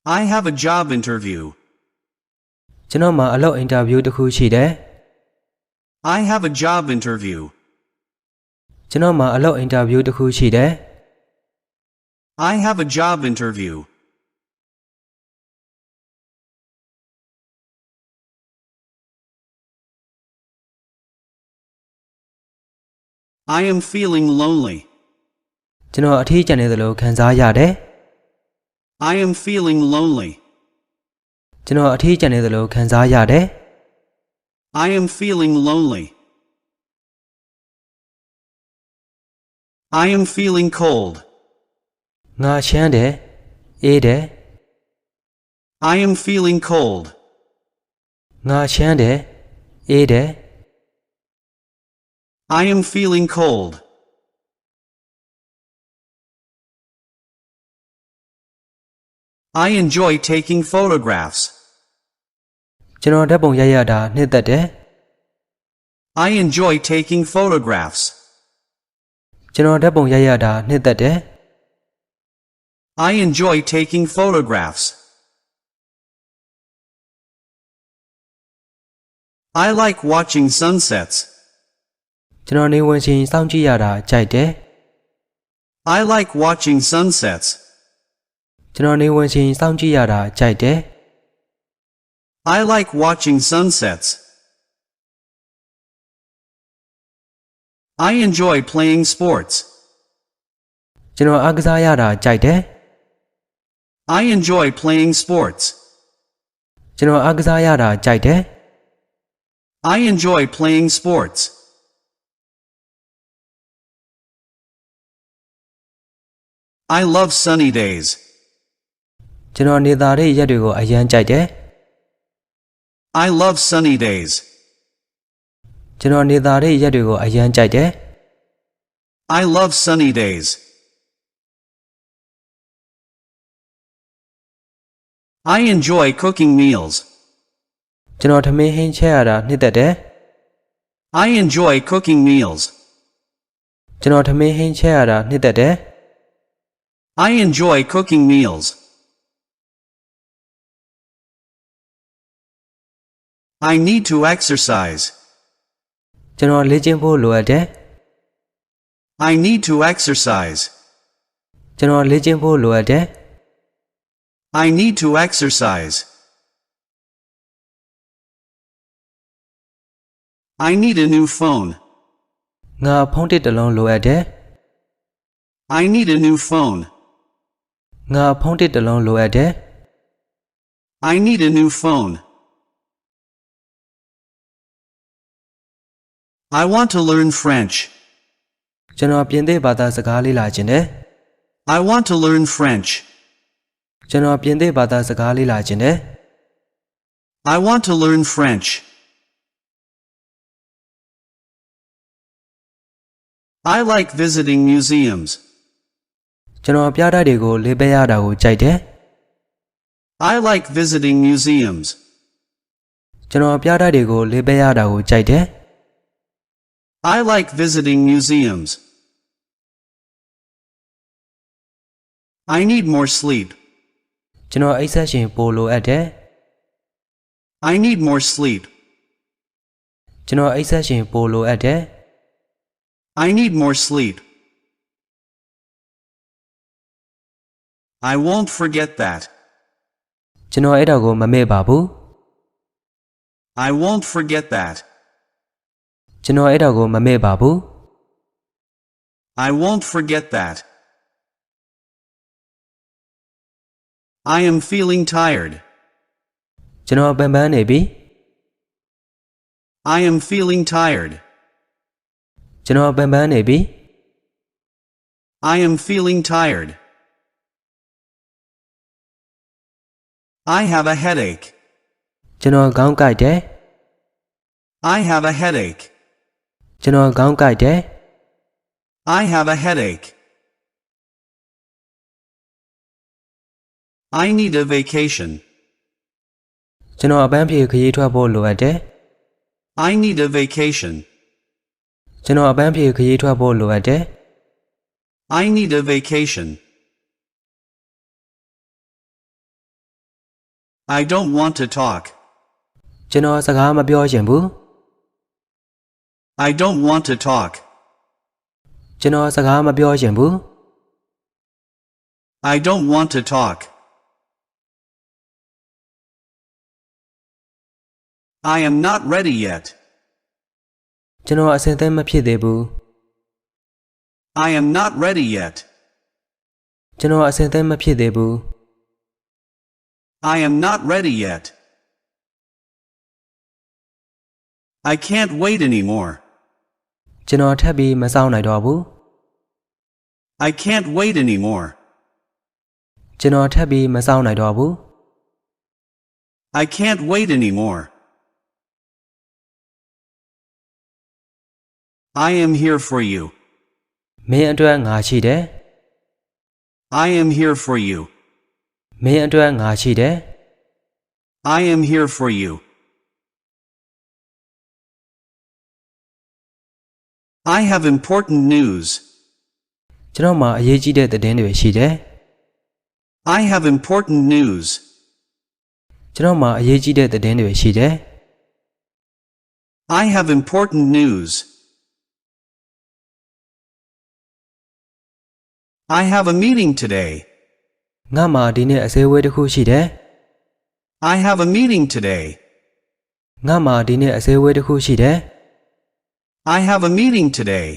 I have a job interview. ကျွန်တော်မှာအလုပ်အင်တာဗျူးတစ်ခုရှိတယ် I have a job interview. ကျွန်တော်မှာအလုပ်အင်တာဗျူးတစ်ခုရှိတယ် I have a job interview. I am feeling lonely. ကျွန်တော်အထီးကျန်နေသလိုခံစားရတယ် I am feeling lonely. ကျွန်တော်အထီးကျန်နေသလိုခံစားရတယ် I am feeling lonely. I am feeling cold. ငါချမ်းတယ်အေးတယ် I am feeling cold. ငါချမ်းတယ်အေးတယ် I am feeling cold. I enjoy taking photographs. ကျွန်တော်ဓာတ်ပုံရိုက်ရတာနှစ်သက်တယ် I enjoy taking photographs. ကျွန်တော်ဓာတ်ပုံရိုက်ရတာနှစ်သက်တယ် I enjoy taking photographs. I like watching sunsets. ကျွန်တော်နေဝင်ချင်းစောင့်ကြည့်ရတာကြိုက်တယ် I like watching sunsets. ကျွန်တော်နေဝင်ချင်းစောင့်ကြည့်ရတာကြိုက်တယ် I like watching sunsets. I enjoy playing sports. ကျွန်တော်အားကစားရတာကြိုက်တယ် I enjoy playing sports. ကျွန်တော်အားကစားရတာကြိုက်တယ် I enjoy playing sports. I love sunny days. ကျွန်တော်နေသားတဲ့ရက်တွေကိုအရန်ကြိုက်တယ် I love sunny days. ကျွန်တော်နေသားတဲ့ရက်တွေကိုအရန်ကြိုက်တယ် I love sunny days. I enjoy cooking meals. ကျွန်တော်ထမင်းဟင်းချက်ရတာနှစ်သက်တယ် I enjoy cooking meals. ကျွန်တော်ထမင်းဟင်းချက်ရတာနှစ်သက်တယ် I enjoy cooking meals. I need to exercise. ကျွန်တော်လေ့ကျင့်ဖို့လိုအပ်တယ် I need to exercise. ကျွန်တော်လေ့ကျင့်ဖို့လိုအပ်တယ် I need to exercise. I need a new phone. ငါဖုန်းတစ်တစ်လုံးလိုအပ်တယ် I need a new phone. ငါဖုန်းတစ်တစ်လုံးလိုအပ်တယ် I need a new phone. I want to learn French. ကျွန်တော်ပြင်သစ်ဘာသာစကားလေ့လာခြင်းတယ် I want to learn French. ကျွန်တော်ပြင်သစ်ဘာသာစကားလေ့လာခြင်းတယ် I want to learn French. I like visiting museums. ကျွန်တော်ပြတိုက်တွေကိုလေ့ပေးရတာကိုကြိုက်တယ် I like visiting museums. ကျွန်တော်ပြတိုက်တွေကိုလေ့ပေးရတာကိုကြိုက်တယ် I like visiting museums. I need more sleep. ကျွန်တော်အိပ်ဆက်ရှင်ပိုလိုအပ်တယ် I need more sleep. ကျွန်တော်အိပ်ဆက်ရှင်ပိုလိုအပ်တယ် I need more sleep. I won't forget that. ကျွန်တော်အဲ့ဒါကိုမမေ့ပါဘူး I won't forget that. ကျွန်တော်အဲ့ဒါကိုမမေ့ပါဘူး I won't forget that. I am feeling tired. ကျွန်တော်ပန်ပန်းနေပြီ I am feeling tired. ကျွန်တော်ပန်ပန်းနေပြီ I am feeling tired. I have a headache. ကျွန်တော်ခေါင်းကိုက်တယ် I have a headache. ကျွန်တော်ခေါင်းကိုက်တယ် I have a headache. I need a vacation. ကျွန်တော်အပန်းဖြေခရီးထွက်ဖို့လိုအပ်တယ် I need a vacation. ကျွန်တော်အပန်းဖြေခရီးထွက်ဖို့လိုအပ်တယ် I need a vacation. I don't want to talk. ကျွန်တော်စကားမပြောချင်ဘူး I don't want to talk. ကျွန်တော်စကားမပြောချင်ဘူး I don't want to talk. I am not ready yet. ကျွန်တော်အဆင်သင့်မဖြစ်သေးဘူး I am not ready yet. ကျွန်တော်အဆင်သင့်မဖြစ်သေးဘူး I am not ready yet. I can't wait anymore. ကျွန်တော်ထပ်ပြီးမစောင့်နိုင်တော့ဘူး I can't wait anymore. ကျွန်တော်ထပ်ပြီးမစောင့်နိုင်တော့ဘူး I can't wait anymore. I am here for you. မင်းအတွက်ငါရှိတယ် I am here for you. မင်းအတွက်ငါရှိတယ် I am here for you. I have important news. ကျွန်တော်မှာအရေးကြီးတဲ့သတင်းတွေရှိတယ် I have important news. ကျွန်တော်မှာအရေးကြီးတဲ့သတင်းတွေရှိတယ် I have important news. I have a meeting today. ငါမှာဒီနေ့အစည်းအဝေးတစ်ခုရှိတယ် I have a meeting today. ငါမှာဒီနေ့အစည်းအဝေးတစ်ခုရှိတယ် I have a meeting today.